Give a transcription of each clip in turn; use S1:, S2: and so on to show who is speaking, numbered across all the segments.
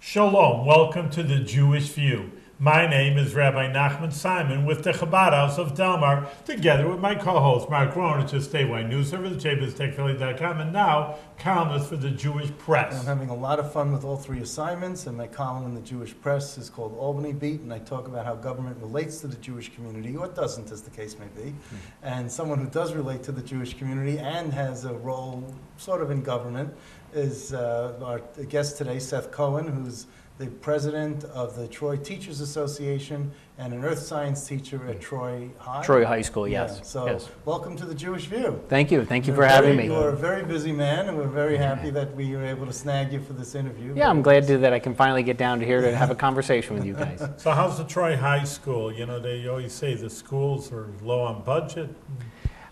S1: Shalom, welcome to the Jewish View. My name is Rabbi Nachman Simon with the Chabad House of Delmar, together with my co-host Mark Ronich of Statewide News Service, jbiztechphilly.com, and now columnist for the Jewish Press.
S2: I'm having a lot of fun with all three assignments, and my column in the Jewish Press is called Albany Beat, and I talk about how government relates to the Jewish community, or doesn't, as the case may be. And someone who does relate to the Jewish community and has a role sort of in government is our guest today, Seth Cohen, who's the president of the Troy Teachers Association and an earth science teacher at Troy High.
S3: Troy High School, yes.
S2: Yeah, so
S3: yes.
S2: Welcome to the Jewish View.
S3: Thank you for having me.
S2: You're a very busy man, and we're very happy that we were able to snag you for this interview.
S3: Yeah, I'm glad that I can finally get down to here to have a conversation with you guys.
S1: So how's the Troy High School? You know, they always say the schools are low on budget.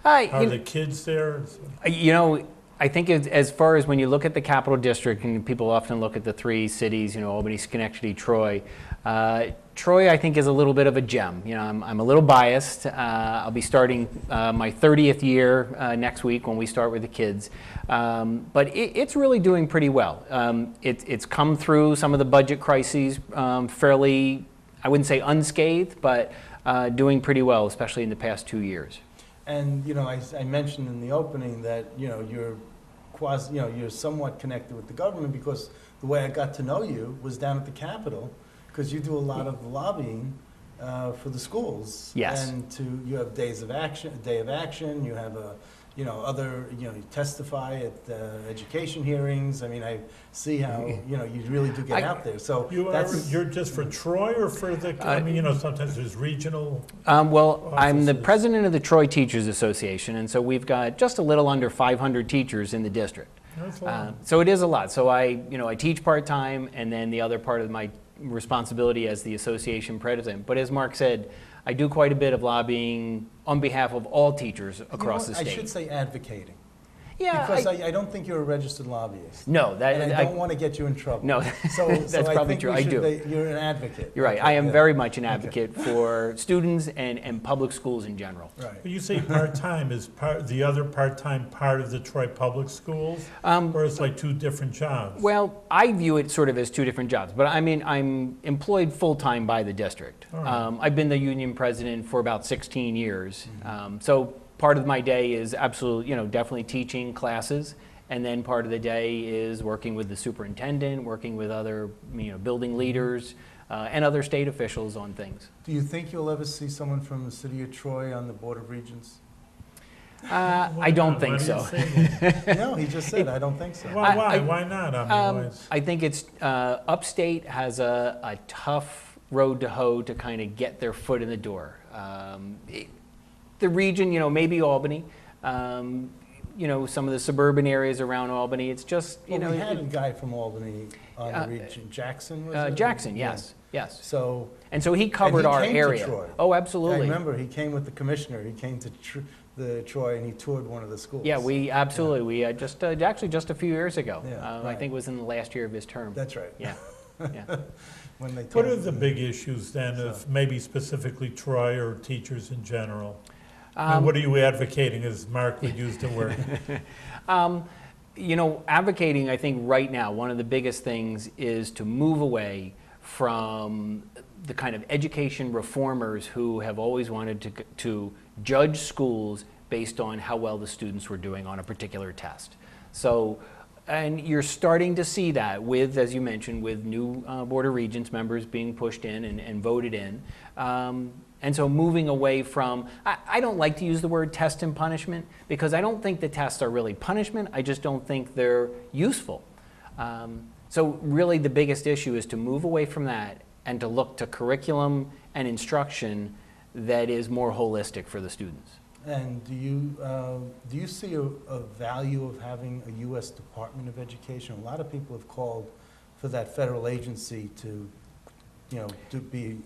S1: How are the kids there?
S3: You know, I think as far as when you look at the Capital District, and people often look at the three cities, you know, Albany, Schenectady, Troy. Troy, I think, is a little bit of a gem. You know, I'm a little biased. I'll be starting my 30th year next week when we start with the kids. But it's really doing pretty well. It's come through some of the budget crises fairly, I wouldn't say unscathed, but doing pretty well, especially in the past 2 years.
S2: And you know, I mentioned in the opening that you're you're somewhat connected with the government, because the way I got to know you was down at the Capitol, because you do a lot of lobbying for the schools.
S3: Yes.
S2: And you have day of action. You have you testify at education hearings. I mean, I see how you really do get out there. So
S1: You're just for Troy, or for the? I mean, sometimes there's regional.
S3: Well, I'm the
S1: offices.
S3: president of the Troy Teachers Association, and so we've got just a little under 500 teachers in the district.
S1: That's a lot.
S3: So it is a lot. So I teach part-time, and then the other part of my responsibility as the association president. But as Mark said, I do quite a bit of lobbying on behalf of all teachers across the state.
S2: I should say advocating.
S3: Yeah,
S2: Because I don't think you're a registered lobbyist.
S3: no,
S2: And I don't want to get you in trouble.
S3: No, that's
S2: I
S3: probably
S2: think
S3: true.
S2: we
S3: I
S2: should
S3: do.
S2: You're an advocate.
S3: You're right.
S2: Okay,
S3: I am
S2: yeah.
S3: very much an advocate for students and public schools in general.
S2: Right.
S1: When you say part-time, is the other part-time part of the Troy Public Schools? Or it's like two different jobs?
S3: Well, I view it sort of as two different jobs, but I mean, I'm employed full-time by the district.
S1: All right.
S3: I've been the union president for about 16 years. So part of my day is absolutely, definitely teaching classes. And then part of the day is working with the superintendent, working with other, building leaders, and other state officials on things.
S2: Do you think you'll ever see someone from the city of Troy on the Board of Regents?
S3: I don't think so.
S2: No, he just said, I don't think so.
S1: Why? Why not? I mean,
S3: I think it's upstate has a tough road to hoe to kind of get their foot in the door. The region, maybe Albany, some of the suburban areas around Albany. It's just
S2: We had a guy from Albany on the region, Jackson, was it?
S3: Jackson,
S2: Yeah.
S3: yes.
S2: So.
S3: And so he covered our
S2: came to
S3: area.
S2: Troy.
S3: Oh,
S2: I
S3: absolutely.
S2: remember he came with the commissioner. He came to the Troy, and he toured one of the schools.
S3: Yeah, we absolutely. We just actually just a few years ago.
S2: Yeah,
S3: I
S2: right.
S3: think it was in the last year of his term.
S2: That's right.
S3: Yeah. Yeah.
S2: When they
S1: what
S2: told
S1: are
S2: him.
S1: the big issues then of maybe specifically Troy or teachers in general? And what are you advocating, as Mark would use the word?
S3: Advocating, I think right now, one of the biggest things is to move away from the kind of education reformers who have always wanted to judge schools based on how well the students were doing on a particular test. So, and you're starting to see that with, as you mentioned, with new Board of Regents members being pushed in and voted in. And so moving away from, I don't like to use the word test and punishment, because I don't think the tests are really punishment. I just don't think they're useful. So really the biggest issue is to move away from that and to look to curriculum and instruction that is more holistic for the students.
S2: And do you see a value of having a U.S. Department of Education? A lot of people have called for that federal agency to be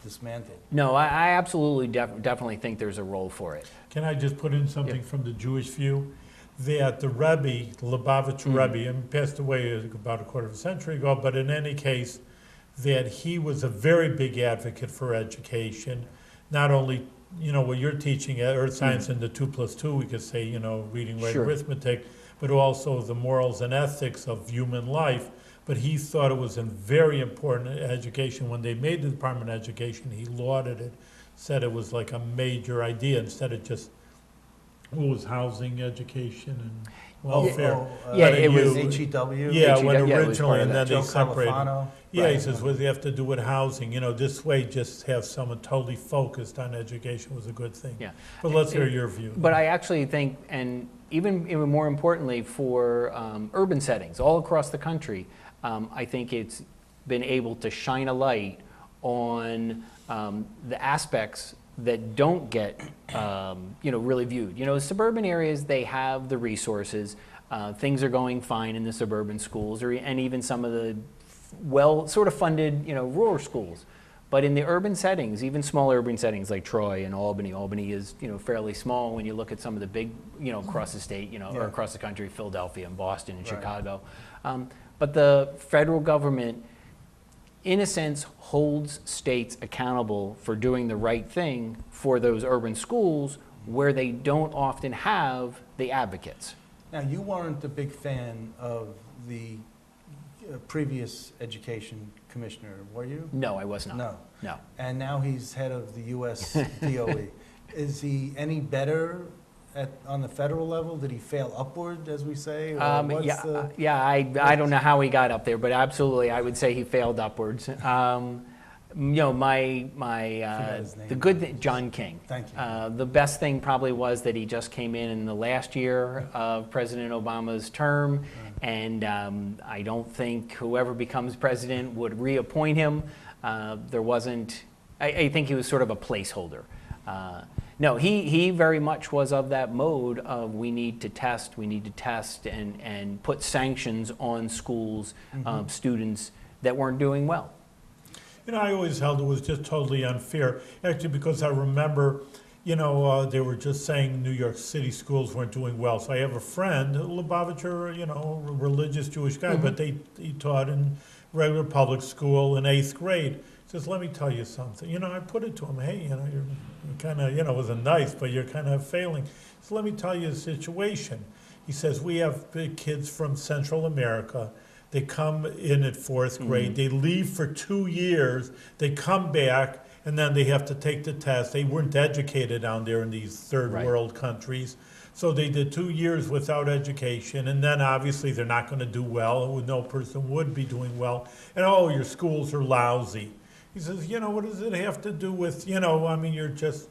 S2: dismantled.
S3: No, I absolutely definitely think there's a role for it.
S1: Can I just put in something from the Jewish View? That the Rebbe, Lubavitch Rebbe, and passed away about a quarter of a century ago, but in any case, that he was a very big advocate for education, not only what you're teaching at earth science and the 2+2, we could say, reading, writing,
S3: Sure.
S1: arithmetic, but also the morals and ethics of human life. but he thought it was a very important education. When they made the Department of Education, he lauded it, said it was like a major idea instead of just, what was housing, education, and welfare.
S3: Yeah, it was
S2: HEW.
S1: Yeah, when
S3: HEW, yeah, it was part
S1: originally,
S3: of
S1: and
S3: that.
S1: then they
S2: Joe
S1: separated.
S2: Califano.
S1: Yeah, he
S2: Right.
S1: says, what they have to do with housing, this way, just have someone totally focused on education was a good thing.
S3: Yeah.
S1: But let's hear your view.
S3: But I actually think, and even more importantly for urban settings all across the country, I think it's been able to shine a light on the aspects that don't get really viewed. Suburban areas, they have the resources. Things are going fine in the suburban schools, and even some of the sort of funded, rural schools. But in the urban settings, even small urban settings like Troy and Albany is, fairly small when you look at some of the big, across the state, or across the country, Philadelphia and Boston and
S2: Right.
S3: Chicago. But the federal government, in a sense, holds states accountable for doing the right thing for those urban schools where they don't often have the advocates.
S2: Now, you weren't a big fan of the previous education commissioner, were you?
S3: No, I was not.
S2: No. And now he's head of the US DOE. Is he any better on the federal level? Did he fail upward, as we say? Or
S3: I don't know how he got up there, but absolutely, I would say he failed upwards.
S2: his name.
S3: The good thing, John King.
S2: Thank you.
S3: The best thing probably was that he just came in the last year of President Obama's term, and I don't think whoever becomes president would reappoint him. There wasn't. I think he was sort of a placeholder. No, he very much was of that mode of we need to test and put sanctions on schools, students that weren't doing well.
S1: I always held it was just totally unfair, actually, because I remember, they were just saying New York City schools weren't doing well. So I have a friend, Lubavitcher, a religious Jewish guy, but he taught in regular public school in 8th grade. He says, let me tell you something. I put it to him, hey, you're kind of, it wasn't nice, but you're kind of failing. So let me tell you the situation. He says, we have big kids from Central America. They come in at 4th grade. They leave for 2 years. They come back, and then they have to take the test. They weren't educated down there in these third world countries. So they did 2 years without education, and then obviously they're not going to do well. No person would be doing well. And, your schools are lousy. He says, what does it have to do with, you're just,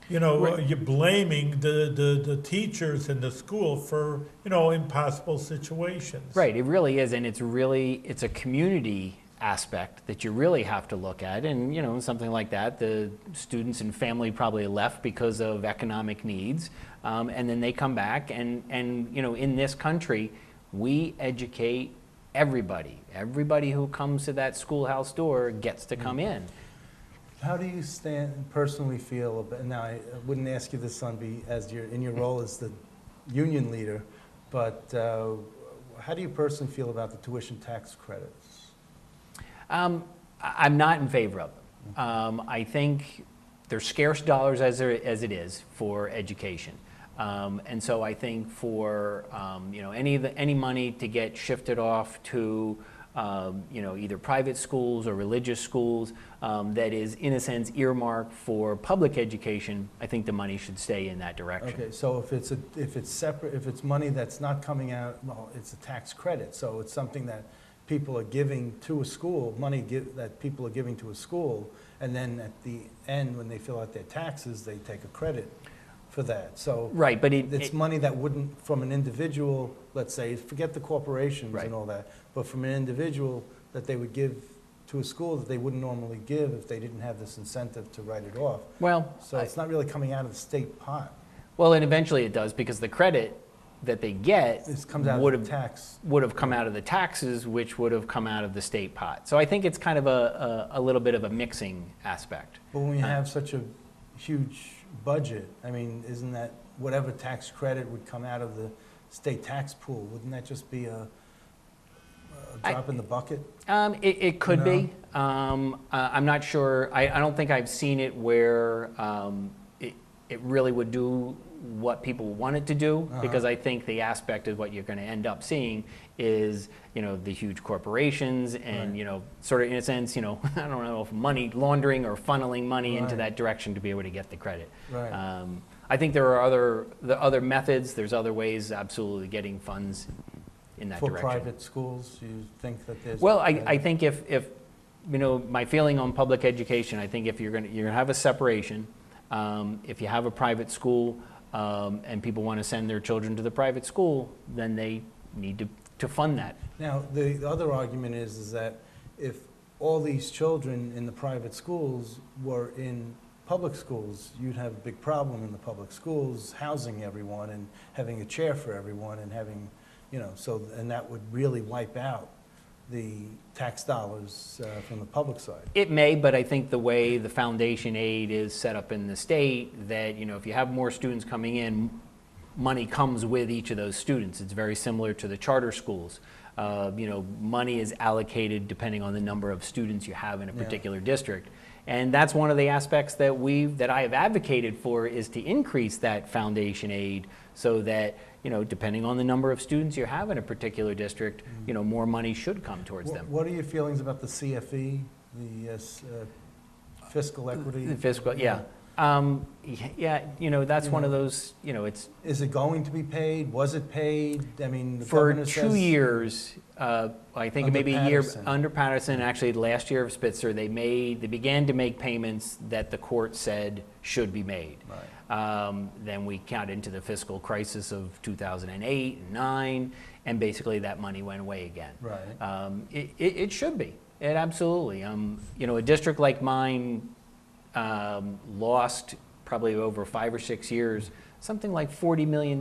S1: you're blaming the teachers in the school for, impossible situations.
S3: Right, it really is, and it's a community aspect that you really have to look at, and something like that, the students and family probably left because of economic needs, and then they come back, and in this country, we educate everybody. Everybody who comes to that schoolhouse door gets to come in.
S2: How do you personally feel about, now I wouldn't ask you this, Sunby, in your role as the union leader, but how do you personally feel about the tuition tax credits?
S3: I'm not in favor of them. I think they're scarce dollars as it is for education. And so I think for any money to get shifted off to either private schools or religious schools that is in a sense earmarked for public education, I think the money should stay in that direction.
S2: Okay, so if it's separate, if it's money that's not coming out, well, it's a tax credit, so it's something that people are giving to a school, that people are giving to a school, and then at the end, when they fill out their taxes, they take a credit for that. So
S3: right, but
S2: it's money that wouldn't, from an individual, let's say, forget the corporations
S3: Right.
S2: and all that, but from an individual that they would give to a school that they wouldn't normally give if they didn't have this incentive to write it off.
S3: well,
S2: So it's not really coming out of the state pot.
S3: and eventually it does, because the credit that they get
S2: It comes out
S3: would
S2: of the
S3: have
S2: tax.
S3: would have come out of the taxes, which would have come out of the state pot. So I think it's kind of a little bit of a mixing aspect.
S2: But when we have such a huge budget, I mean, isn't that whatever tax credit would come out of the state tax pool, wouldn't that just be a drop in the bucket?
S3: It could
S2: No.
S3: be. I'm not sure. I don't think I've seen it where it really would do what people want it to do, because I think the aspect of what you're going to end up seeing is, the huge corporations and,
S2: Right.
S3: sort of in a sense, I don't know if money laundering or funneling money into
S2: Right.
S3: that direction to be able to get the credit.
S2: Right.
S3: I think there are other methods, there's other ways, absolutely, getting funds in that
S2: For
S3: direction.
S2: private schools, you think that there's?
S3: Well, I think if my feeling on public education, I think if you're gonna have a separation, if you have a private school, and people want to send their children to the private school, then they need to fund that.
S2: Now, the other argument is that if all these children in the private schools were in public schools, you'd have a big problem in the public schools, housing everyone and having a chair for everyone and having, and that would really wipe out the tax dollars from the public side.
S3: It may, but I think the way the foundation aid is set up in the state, that, if you have more students coming in, money comes with each of those students. It's very similar to the charter schools. Money is allocated depending on the number of students you have in a
S2: Yeah.
S3: particular district. And that's one of the aspects that I have advocated for, is to increase that foundation aid so that, depending on the number of students you have in a particular district, more money should come towards them.
S2: What are your feelings about the CFE, the fiscal equity?
S3: The fiscal, yeah. That's one of those, it's,
S2: Is it going to be paid? Was it paid? I mean, the
S3: for
S2: governor
S3: 2
S2: says-
S3: years, I think
S2: Under
S3: maybe a year
S2: Patterson.
S3: under Patterson, actually last year of Spitzer, they began to make payments that the court said should be made.
S2: Right.
S3: Then we got into the fiscal crisis of 2008 and 9, and basically that money went away again.
S2: Right.
S3: It should be. It absolutely. A district like mine lost probably over 5 or 6 years something like $40 million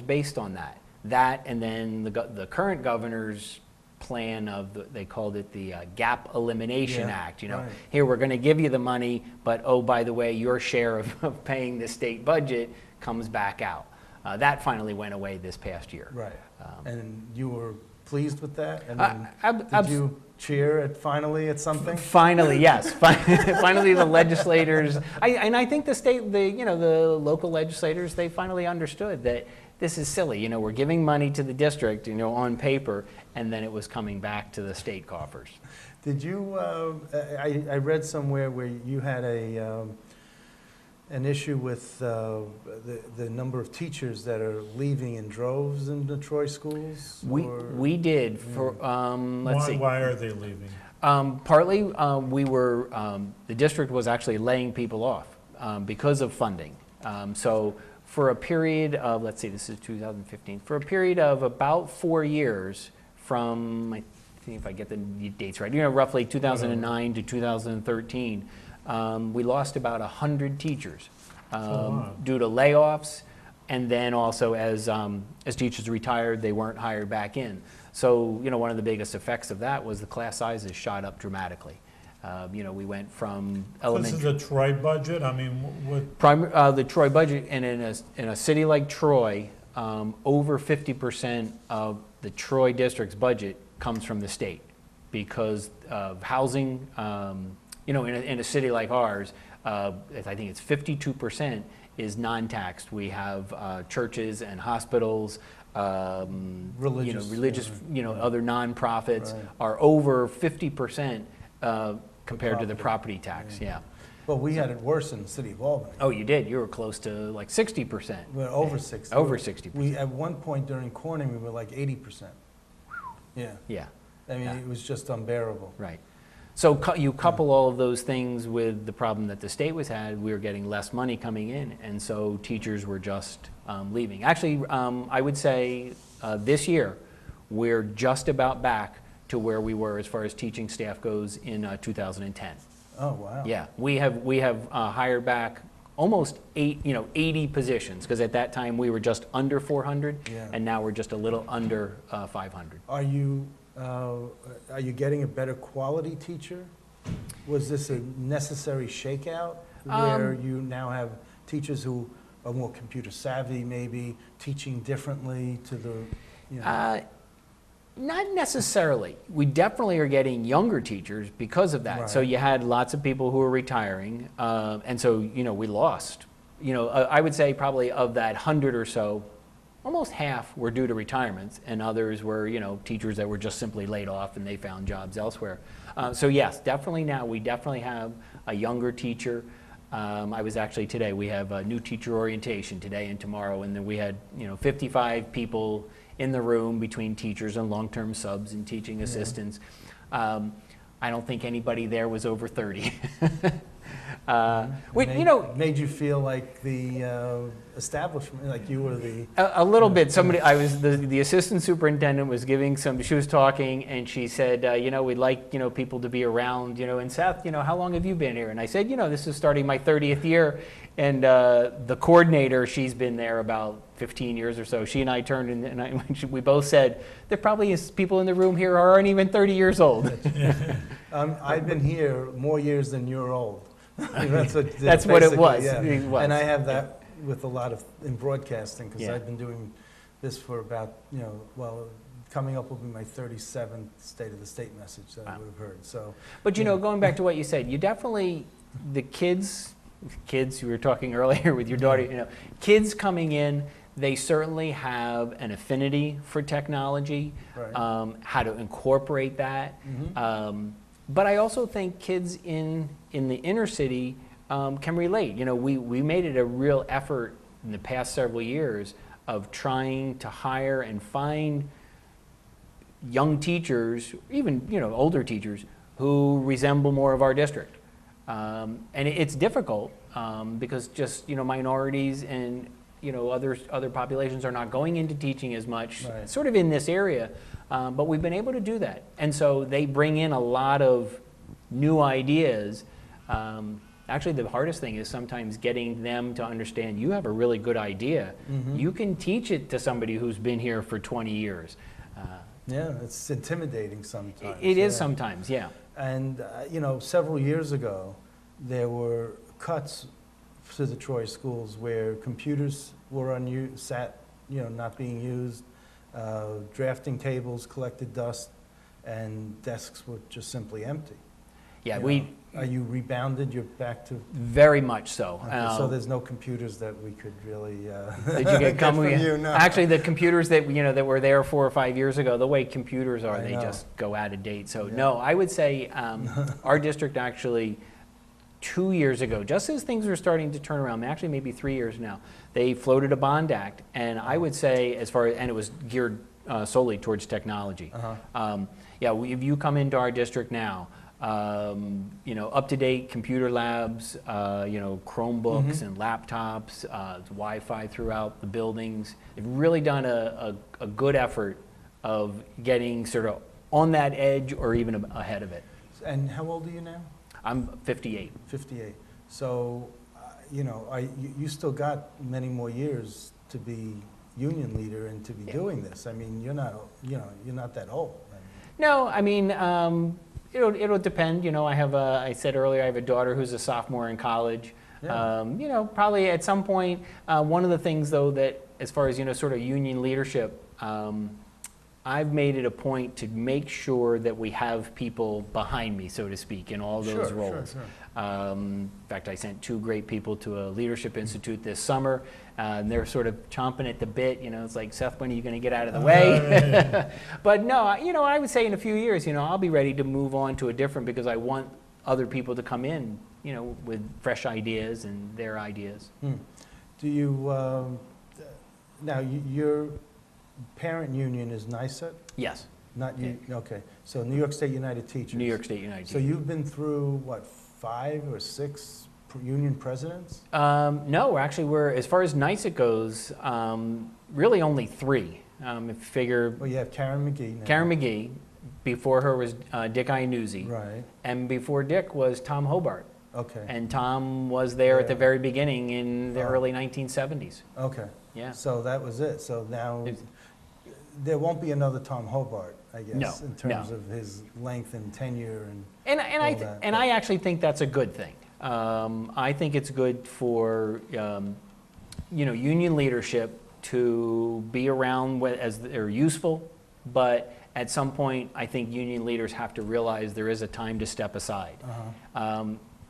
S3: based on that. That, and then the current governor's plan of they called it the Gap Elimination
S2: Yeah,
S3: Act.
S2: right.
S3: Here, we're going to give you the money, but oh, by the way, your share of paying the state budget comes back out. That finally went away this past year.
S2: Right. And you were pleased with that?
S3: abs-
S2: Did you cheer at finally at something?
S3: Finally, yes. Finally, the legislators, and I think the local legislators, they finally understood that this is silly. We're giving money to the district, on paper, and then it was coming back to the state coffers.
S2: Did you, I read somewhere where you had an issue with the number of teachers that are leaving in droves in the Troy schools? or-
S3: We did for, let's see.
S1: Why are they leaving?
S3: Partly, the district was actually laying people off because of funding. So for a period of, let's see, this is 2015, for a period of about 4 years from, I think if I get the dates right, roughly 2009 to 2013, we lost about 100 teachers
S1: wow.
S3: due to layoffs, and then also as teachers retired, they weren't hired back in. So, one of the biggest effects of that was the class sizes shot up dramatically. We went from
S1: This is
S3: elementary.
S1: a Troy budget, I mean, what,
S3: The Troy budget, and in a city like Troy, over 50% of the Troy district's budget comes from the state because of housing. In a city like ours, I think it's 52% is non-taxed. We have churches and hospitals,
S2: Religious,
S3: other nonprofits
S2: Right.
S3: are over 50% compared to the
S2: property.
S3: property tax. Yeah.
S2: Well, we had it worse in the city of Albany.
S3: Oh, you did. You were close to like 60%.
S2: We're over 60.
S3: Over 60%.
S2: We, at one point during Corning, we were like 80%. Yeah.
S3: Yeah.
S2: I mean,
S3: Yeah.
S2: it was just unbearable.
S3: Right. So you couple all of those things with the problem that the state was had, we were getting less money coming in, and so teachers were just leaving. Actually, I would say this year, we're just about back to where we were as far as teaching staff goes in 2010.
S2: Oh, wow.
S3: Yeah, we have hired back almost 80 positions, because at that time we were just under 400,
S2: Yeah.
S3: and now we're just a little under 500.
S2: Are you getting a better quality teacher? Was this a necessary shakeout where you now have teachers who are more computer savvy, maybe teaching differently to the,
S3: Not necessarily. We definitely are getting younger teachers because of that. So
S2: Right.
S3: you had lots of people who were retiring, and so we lost I would say probably of that 100 or so, almost half were due to retirements, and others were, teachers that were just simply laid off and they found jobs elsewhere. So yes, definitely now, we definitely have a younger teacher. I was actually today, we have a new teacher orientation today and tomorrow, and then we had, 55 people in the room between teachers and long-term subs and teaching assistants. I don't think anybody there was over 30.
S2: Made you feel like the establishment, like you were the...
S3: A little bit. The assistant superintendent was she was talking, and she said, we'd like, people to be around, and Seth, how long have you been here? And I said, this is starting my 30th year. And the coordinator, she's been there about 15 years or so. She and I turned, and we both said, there probably is people in the room here who aren't even 30 years old.
S2: I've been here more years than you're old. That's
S3: what it was.
S2: Yeah.
S3: It was.
S2: And I have that with a lot in broadcasting, because
S3: Yeah.
S2: I've been doing this for about, coming up will be my 37th State of the State message that I would have heard. So,
S3: but going back to what you said, you definitely, the kids, you were talking earlier with your daughter, kids coming in, they certainly have an affinity for technology,
S2: right.
S3: How to incorporate that.
S2: Mm-hmm.
S3: But I also think kids in the inner city can relate. We made it a real effort in the past several years of trying to hire and find young teachers, even older teachers, who resemble more of our district. And it's difficult because just minorities and other populations are not going into teaching as much,
S2: right.
S3: sort of in this area. But we've been able to do that. And so they bring in a lot of new ideas. Actually, the hardest thing is sometimes getting them to understand you have a really good idea.
S2: Mm-hmm.
S3: You can teach it to somebody who's been here for 20 years.
S2: Yeah, it's intimidating sometimes.
S3: It is sometimes, yeah.
S2: And, several years ago, there were cuts to the Troy schools where computers were not being used. Drafting tables collected dust, and desks were just simply empty.
S3: Yeah,
S2: Are you rebounded? You're back to...
S3: very much so.
S2: Okay, so there's no computers that we could really
S3: Did you get
S2: from you? No.
S3: Actually, the computers that that were there 4 or 5 years ago, the way computers are, they
S2: know.
S3: just go out of date. So
S2: Yeah.
S3: no, I would say our district actually 2 years ago, just as things were starting to turn around, actually maybe 3 years now, they floated a bond act, and I would say and it was geared solely towards technology.
S2: Uh-huh.
S3: If you come into our district now, up-to-date computer labs, Chromebooks and laptops, Wi-Fi throughout the buildings. They've really done a good effort of getting sort of on that edge or even ahead of it.
S2: And how old are you now?
S3: I'm 58.
S2: 58. So, you still got many more years to be union leader and to be doing this. I mean, you're not that old.
S3: No, I mean, it'll depend. I said earlier, I have a daughter who's a sophomore in college.
S2: Yeah.
S3: Probably at some point, one of the things though that, as far as, sort of union leadership, I've made it a point to make sure that we have people behind me, so to speak, in all those roles.
S2: Sure.
S3: In fact, I sent 2 great people to a leadership institute this summer, and they're sort of chomping at the bit. It's like, Seth, when are you going to get out of the way? But no, I would say in a few years, I'll be ready to move on to a different, because I want other people to come in, with fresh ideas and their ideas.
S2: Do you, now your parent union is NYSET?
S3: Yes,
S2: Not you, okay. So New York State United Teachers.
S3: New York State United.
S2: So you've been through, 5 or 6 union presidents?
S3: No, actually, as far as NYSET goes, really only 3. If you figure,
S2: Well, you have Karen McGee now.
S3: Karen McGee, before her was Dick Iannuzzi,
S2: Right,
S3: and before Dick was Tom Hobart.
S2: okay,
S3: And Tom was there at the
S2: Yeah.
S3: very beginning in the
S2: Oh.
S3: early 1970s.
S2: okay.
S3: Yeah.
S2: So that was it. So now,
S3: It's-
S2: there won't be another Tom Hobart, I guess,
S3: No,
S2: in terms of his length and tenure and... all that, but-
S3: I actually think that's a good thing. I think it's good for union leadership to be around as they're useful, but at some point, I think union leaders have to realize there is a time to step aside.
S2: Uh-huh.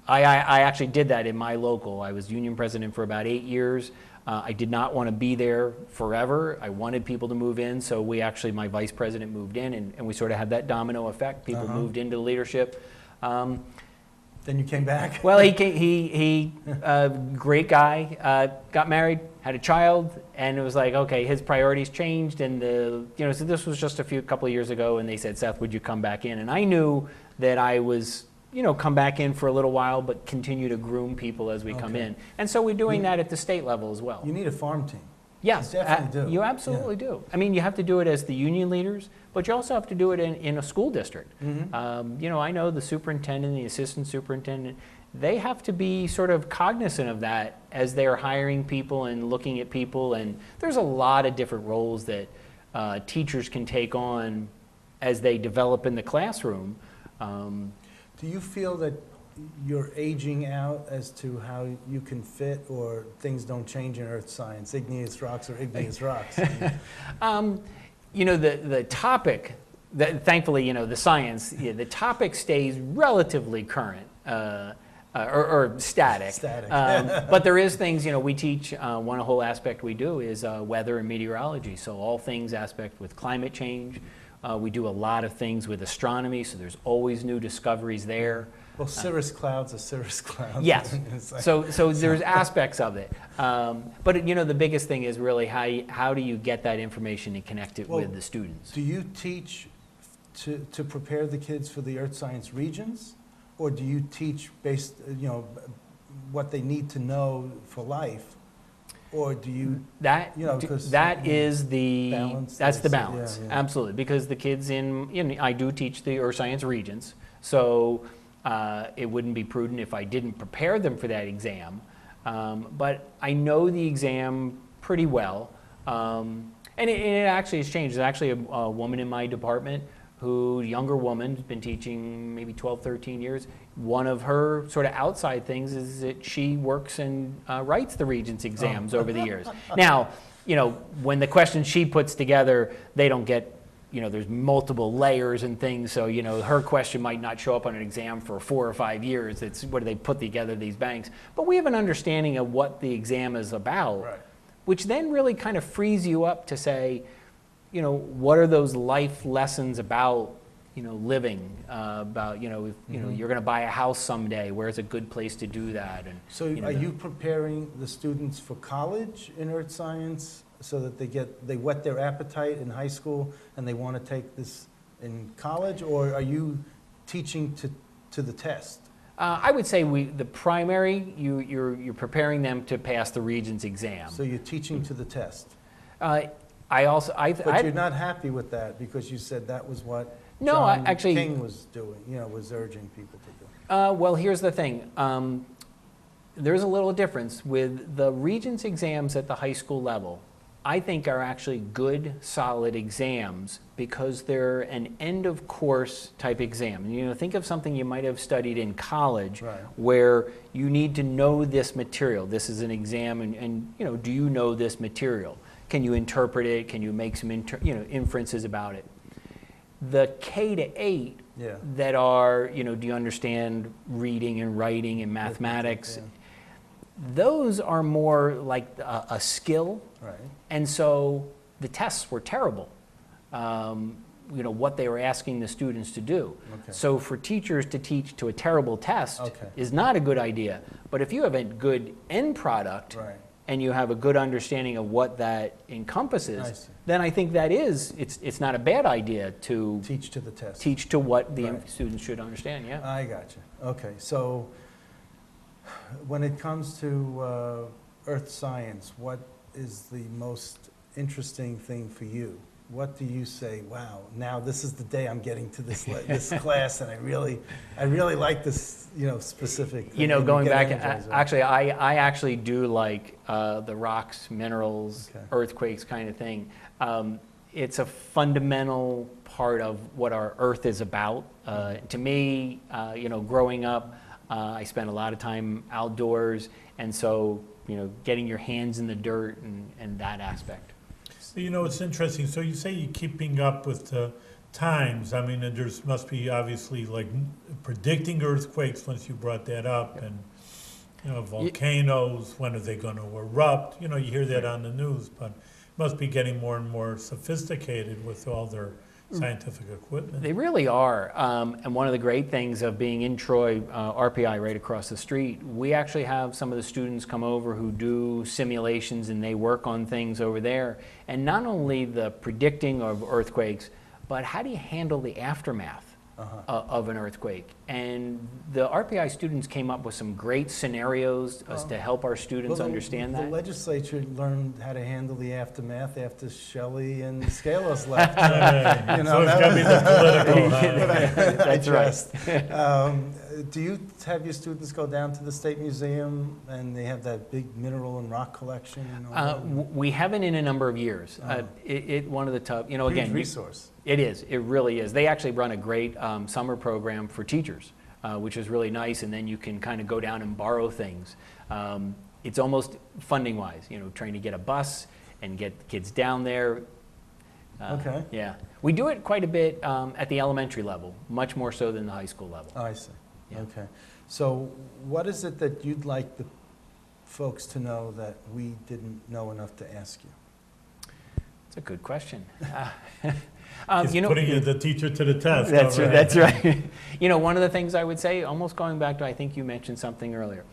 S3: I actually did that in my local. I was union president for about 8 years. I did not want to be there forever. I wanted people to move in, so my vice president moved in, and we sort of had that domino effect. People moved into leadership.
S2: Then you came back?
S3: Well, he great guy, got married, had a child, and it was like, okay, his priorities changed, and so this was just a couple of years ago, and they said, Seth, would you come back in? And I knew that I was, come back in for a little while, but continue to groom people as we come in. And so we're doing that at the state level as well.
S2: You need a farm team.
S3: Yes,
S2: You definitely do.
S3: you absolutely do. I mean, you have to do it as the union leaders, but you also have to do it in a school district. I know the superintendent, the assistant superintendent, they have to be sort of cognizant of that as they're hiring people and looking at people. And there's a lot of different roles that teachers can take on as they develop in the classroom.
S2: Do you feel that you're aging out as to how you can fit, or things don't change in earth science? Igneous rocks are igneous rocks.
S3: The topic, thankfully, the science, the topic stays relatively current or static.
S2: Static.
S3: But there is things, we teach, one whole aspect we do is weather and meteorology. So all things aspect with climate change. We do a lot of things with astronomy, so there's always new discoveries there.
S2: Well, cirrus clouds are cirrus clouds.
S3: Yes.
S2: It's like-
S3: So there's aspects of it. But the biggest thing is really how do you get that information and connect it
S2: Well,
S3: with the students?
S2: Do you teach to prepare the kids for the earth science regions? Or do you teach based, what they need to know for life? Or do you,
S3: That
S2: because
S3: is the
S2: balance,
S3: that's the
S2: yeah,
S3: balance,
S2: yeah.
S3: absolutely. Because the kids I do teach the earth science regions, so it wouldn't be prudent if I didn't prepare them for that exam. But I know the exam pretty well, and it actually has changed. There's actually a woman in my department younger woman, has been teaching maybe 12, 13 years. One of her sort of outside things is that she works and writes the Regents exams over the years. Now, when the questions she puts together, they don't get, there's multiple layers and things, so, her question might not show up on an exam for 4 or 5 years. It's where they put together these banks. But we have an understanding of what the exam is about,
S2: Right.
S3: which then really kind of frees you up to say, what are those life lessons about, living, about, you're going to buy a house someday, where's a good place to do that? And
S2: so are you preparing the students for college in earth science so that they whet their appetite in high school and they want to take this in college? Or are you teaching to the test?
S3: I would say the primary, you're preparing them to pass the Regents exam.
S2: So you're teaching to the test?
S3: But
S2: you're not happy with that because you said that was what
S3: No,
S2: John
S3: actually-
S2: King was doing, was urging people to do.
S3: Well, here's the thing. There's a little difference with the Regents exams at the high school level. I think are actually good, solid exams because they're an end of course type exam. Think of something you might have studied in college,
S2: Right.
S3: where you need to know this material. This is an exam, and do you know this material? Can you interpret it? Can you make some inferences about it? The K to 8
S2: Yeah.
S3: that are, do you understand reading and writing and mathematics?
S2: Yeah.
S3: Those are more like a skill,
S2: Right.
S3: and so the tests were terrible. What they were asking the students to do.
S2: Okay.
S3: So for teachers to teach to a terrible test
S2: Okay.
S3: is not a good idea. But if you have a good end product,
S2: Right.
S3: and you have a good understanding of what that
S2: I
S3: encompasses,
S2: see.
S3: then I think it's not a bad idea to
S2: Teach to the test.
S3: teach to what the
S2: Right.
S3: students should understand, yeah.
S2: I got you. Okay, so when it comes to earth science, what is the most interesting thing for you? What do you say, wow, now this is the day I'm getting to this this class, and I really like this, specific thing. and
S3: Going
S2: get
S3: back,
S2: energized, right?
S3: actually, I actually do like the rocks, minerals,
S2: Okay.
S3: earthquakes kind of thing. It's a fundamental part of what our Earth is about. To me, growing up, I spent a lot of time outdoors, and so, getting your hands in the dirt and that aspect.
S1: It's interesting. So you say you're keeping up with the times. I mean, and there's must be obviously like predicting earthquakes once you brought that up, and volcanoes. When are they going to erupt? You hear that on the news, but must be getting more and more sophisticated with all their scientific equipment.
S3: They really are. And one of the great things of being in Troy, RPI right across the street, we actually have some of the students come over who do simulations and they work on things over there. And not only the predicting of earthquakes, but how do you handle the aftermath of an earthquake? And the RPI students came up with some great scenarios to help our students understand
S2: the
S3: that.
S2: legislature learned how to handle the aftermath after Shelley and Scalos left.
S1: So it's got to be the political.
S3: That's right.
S2: Do you have your students go down to the State Museum and they have that big mineral and rock collection? And all that?
S3: We haven't in a number of years. One of the tough,
S2: Huge
S3: again,
S2: resource.
S3: it is. It really is. They actually run a great summer program for teachers, which is really nice. And then you can kind of go down and borrow things. It's almost funding-wise, trying to get a bus and get kids down there.
S2: Okay.
S3: Yeah. We do it quite a bit at the elementary level, much more so than the high school level.
S2: Oh, I see.
S3: Yeah.
S2: Okay. So what is it that you'd like the folks to know that we didn't know enough to ask you?
S3: That's a good question.
S1: It's putting the teacher to the test.
S3: That's right. One of the things I would say, almost going back to, I think you mentioned something earlier.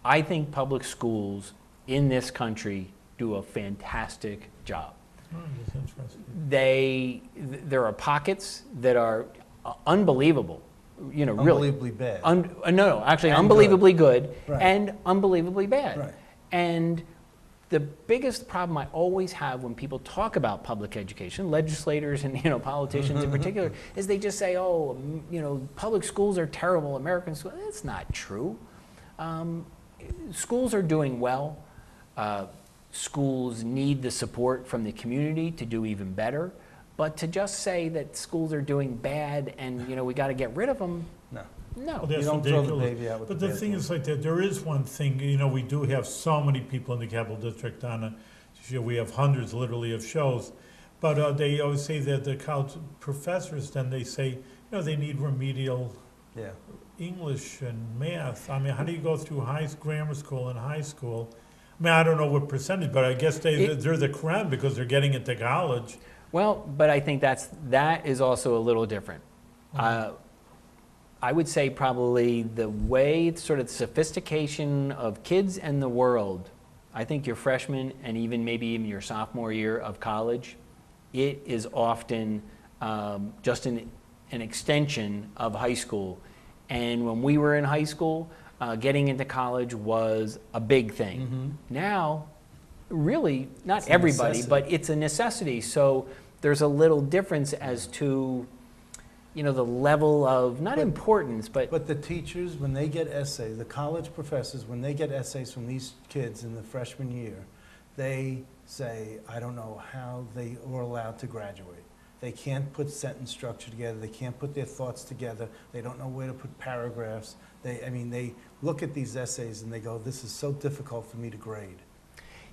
S3: I think public schools in this country do a fantastic job.
S1: Oh, that's interesting.
S3: There are pockets that are unbelievable. Really.
S2: Unbelievably bad.
S3: Actually,
S2: And
S3: unbelievably good,
S2: Right.
S3: and unbelievably bad.
S2: Right.
S3: And the biggest problem I always have when people talk about public education, legislators and politicians in particular, is they just say, public schools are terrible, American schools. That's not true. Schools are doing well. Schools need the support from the community to do even better. But to just say that schools are doing bad and we got to get rid of them,
S2: No.
S3: no.
S1: Well, that's
S2: You don't
S1: ridiculous.
S2: throw the baby out with
S1: But
S2: the
S1: the thing
S2: bathwater.
S1: is like that, there is one thing, we do have so many people in the Capital District on it. We have hundreds literally of shows. But they always say that the college professors, then they say, they need remedial
S2: Yeah.
S1: English and math. I mean, how do you go through grammar school and high school? I mean, I don't know what percentage, but I guess they're the creme because they're getting into college.
S3: Well, but I think that is also a little different. I would say probably the way, sort of the sophistication of kids and the world, I think your freshman and maybe even your sophomore year of college, it is often just an extension of high school. And when we were in high school, getting into college was a big thing.
S2: Mm-hmm.
S3: Now, really, not
S2: It's a
S3: everybody,
S2: necessity.
S3: but it's a necessity. So there's a little difference as to, the level of, not importance, but
S2: But the teachers, when they get essays, the college professors, when they get essays from these kids in the freshman year, they say, I don't know how they were allowed to graduate. They can't put sentence structure together. They can't put their thoughts together. They don't know where to put paragraphs. They look at these essays and they go, this is so difficult for me to grade.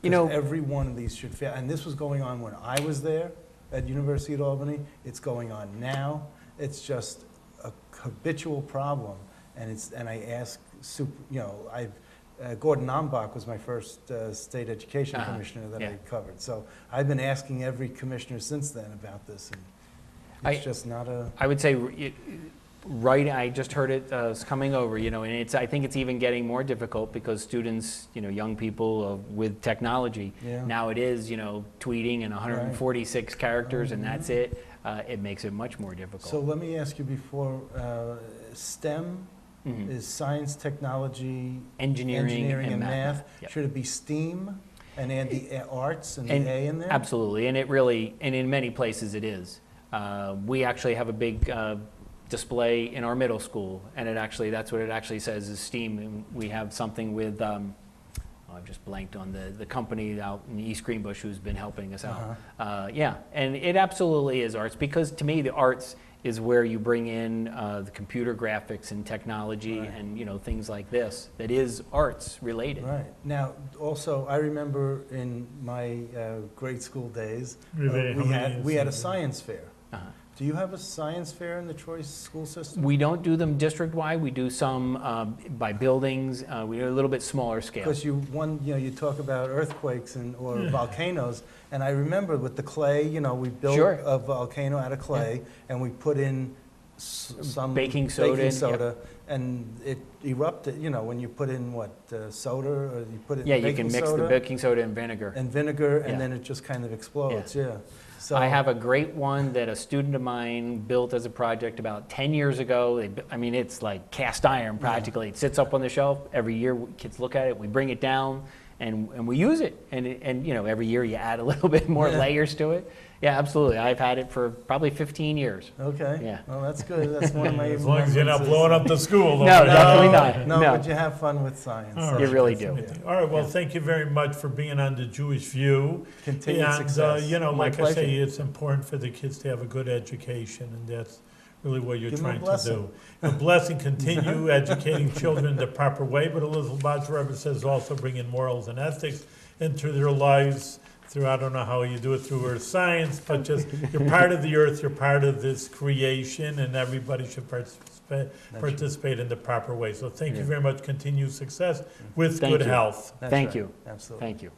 S2: 'Cause every one of these should fail. And this was going on when I was there at University of Albany. It's going on now. It's just a habitual problem. And I ask, Gordon Ombach was my first state education commissioner that I covered. So I've been asking every commissioner since then about this. And it's just not a...
S3: I would say, right, I just heard it coming over, and I think it's even getting more difficult because students, young people with technology, now it is, tweeting in 146 characters and that's it. It makes it much more difficult.
S2: So let me ask you before, STEM is science, technology,
S3: engineering
S2: and math.
S3: Yep.
S2: Should it be STEAM and add the arts and the A in there?
S3: Absolutely, and in many places it is. We actually have a big display in our middle school, and that's what it actually says is STEAM. And we have something with, I've just blanked on the company out in East Greenbush who's been helping us out. And it absolutely is arts, because to me the arts is where you bring in the computer graphics and technology and things like this. That is arts related.
S2: Right. Now, also, I remember in my grade school days, we had a science fair. Do you have a science fair in the Troy school system?
S3: We don't do them district-wide, we do some by buildings, we do a little bit smaller scale.
S2: Because you talk about earthquakes or volcanoes, and I remember with the clay, we built
S3: Sure.
S2: a volcano out of clay, and we put in some
S3: Baking soda in,
S2: and it erupted. When you put in soda, or you put it
S3: Yeah,
S2: in
S3: you
S2: baking
S3: can mix
S2: soda
S3: the baking soda and vinegar.
S2: and vinegar,
S3: Yeah.
S2: and then it just kind of explodes. Yeah. So
S3: I have a great one that a student of mine built as a project about 10 years ago. It's like cast iron practically. It sits up on the shelf. Every year kids look at it, we bring it down, and we use it. And every year you add a little bit more
S2: Yeah.
S3: layers to it. Yeah, absolutely. I've had it for probably 15 years.
S2: Okay.
S3: Yeah.
S2: Well, that's good. That's one of my.
S1: As long as you're not
S2: remembrances.
S1: blowing up the school. though.
S3: No, definitely not.
S2: No,
S3: No.
S2: but you have fun with science.
S1: All
S2: so
S3: You really
S2: that's-
S3: do.
S2: yeah.
S1: All right, well,
S3: Yeah.
S1: thank you very much for being on the Jewish View.
S2: Continued
S1: And,
S2: success.
S3: My
S1: like I
S3: pleasure.
S1: say, it's important for the kids to have a good education, and that's really what you're
S2: Give 'em a
S1: trying to
S2: blessing.
S1: do. A blessing, continue educating children the proper way, but Elizabeth Lodge Rebbe says also bring in morals and ethics into their lives through, I don't know how you do it through earth science, but just, you're part of the earth, you're part of this creation, and everybody should participate in the proper way. So thank you
S3: Yeah.
S1: very much, continued success with
S3: Thank
S1: good
S3: you.
S1: health.
S2: That's
S3: Thank
S2: right.
S3: you.
S2: Absolutely.
S3: Thank you.